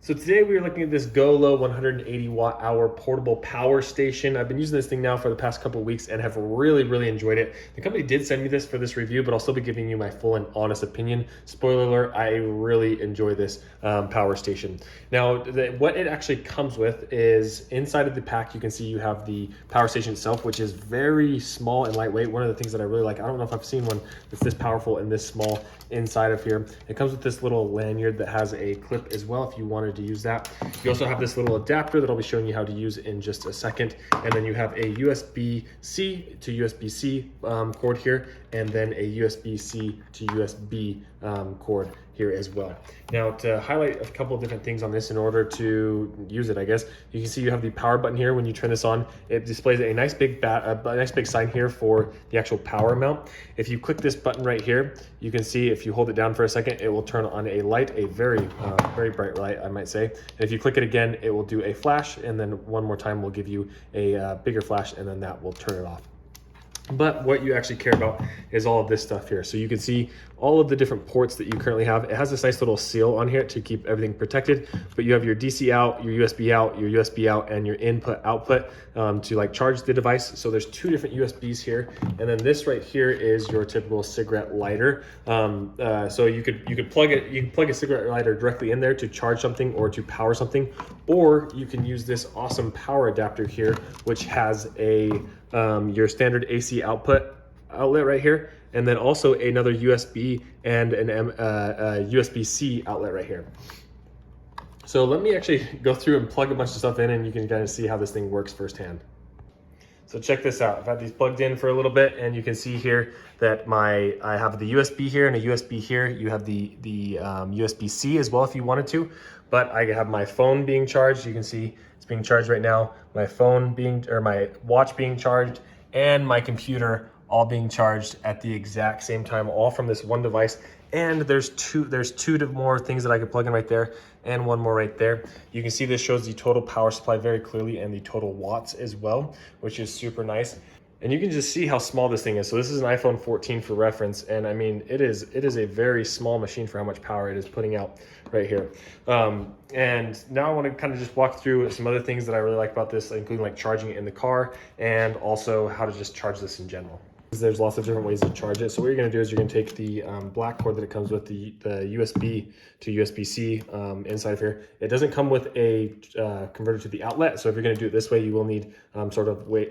So today we are looking at this GOOLOO 180 watt hour portable power station. I've been using this thing now for the past couple of weeks and have really enjoyed it. The company did send me this for this review, but I'll still be giving you my full and honest opinion. Spoiler alert, I really enjoy this power station. Now, what it actually comes with is inside of the pack, you can see you have the power station itself, which is very small and lightweight. One of the things that I really like, I don't know if I've seen one that's this powerful and this small inside of here. It comes with this little lanyard that has a clip as well if you wanted to use that. You also have this little adapter that I'll be showing you how to use in just a second. And then you have a USB-C to USB-C cord here, and then a USB-C to USB cord here as well. Now, to highlight a couple of different things on this in order to use it, I guess, you can see you have the power button here. When you turn this on, it displays a nice big sign here for the actual power amount. If you click this button right here, you can see if you hold it down for a second, it will turn on a light, a very bright light, I might say. And if you click it again, it will do a flash, and then one more time will give you a bigger flash, and then that will turn it off. But what you actually care about is all of this stuff here. So you can see all of the different ports that you currently have. It has this nice little seal on here to keep everything protected, but you have your DC out, your USB out, and your input output to like charge the device. So there's two different USBs here. And then this right here is your typical cigarette lighter. So you could plug a cigarette lighter directly in there to charge something or to power something, or you can use this awesome power adapter here, which has your standard AC outlet right here, and then also another USB and an USB-C outlet right here. So let me actually go through and plug a bunch of stuff in, and you can kind of see how this thing works firsthand. So check this out. I've had these plugged in for a little bit, and you can see here that I have the USB here and a USB here. You have the USB-C as well if you wanted to, but I have my phone being charged. You can see it's being charged right now. My my watch being charged, and my computer all being charged at the exact same time, all from this one device. And there's two more things that I could plug in right there, and one more right there. You can see this shows the total power supply very clearly and the total watts as well, which is super nice. And you can just see how small this thing is. So this is an iPhone 14 for reference. And I mean, it is a very small machine for how much power it is putting out right here. And now I want to kind of just walk through some other things that I really like about this, including like charging it in the car and also how to just charge this in general. There's lots of different ways to charge it. So what you're going to do is you're going to take the black cord that it comes with, the USB to USB-C inside of here. It doesn't come with a converter to the outlet. So if you're going to do it this way, you will need some sort of way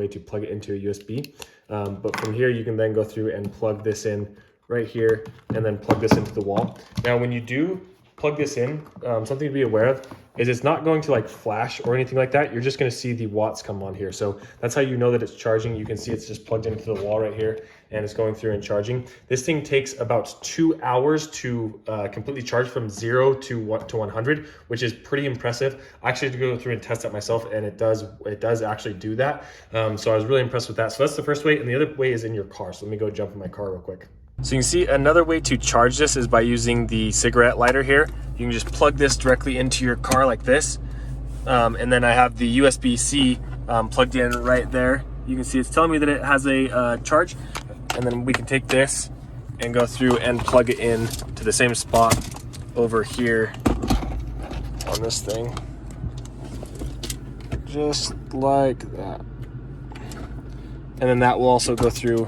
to plug it into a USB. But from here, you can then go through and plug this in right here, and then plug this into the wall. Now, when you do plug this in, something to be aware of is it's not going to like flash or anything like that. You're just going to see the watts come on here. So that's how you know that it's charging. You can see it's just plugged into the wall right here, and it's going through and charging. This thing takes about 2 hours to completely charge from 0 to 100, which is pretty impressive. I actually had to go through and test that myself, and it does actually do that. So I was really impressed with that. So that's the first way, and the other way is in your car. So let me go jump in my car real quick. So you can see another way to charge this is by using the cigarette lighter here. You can just plug this directly into your car like this. And then I have the USB-C plugged in right there. You can see it's telling me that it has a charge. And then we can take this and go through and plug it in to the same spot over here on this thing. Just like that. And then that will also go through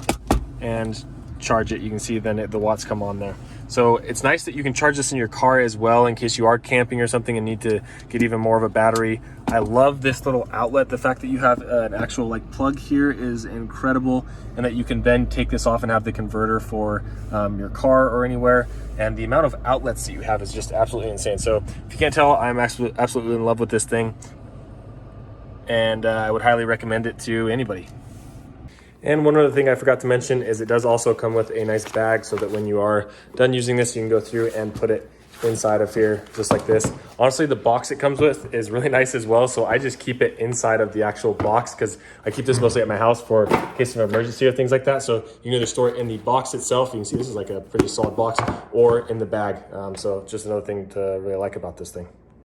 and charge it. You can see then the watts come on there. So it's nice that you can charge this in your car as well in case you are camping or something and need to get even more of a battery. I love this little outlet. The fact that you have an actual like plug here is incredible, and that you can then take this off and have the converter for your car or anywhere. And the amount of outlets that you have is just absolutely insane. So if you can't tell, I'm absolutely in love with this thing, and I would highly recommend it to anybody. And one other thing I forgot to mention is it does also come with a nice bag, so that when you are done using this, you can go through and put it inside of here just like this. Honestly, the box it comes with is really nice as well, so I just keep it inside of the actual box because I keep this mostly at my house for case of emergency or things like that. So you can either store it in the box itself, you can see this is like a pretty solid box, or in the bag. So just another thing to really like about this thing.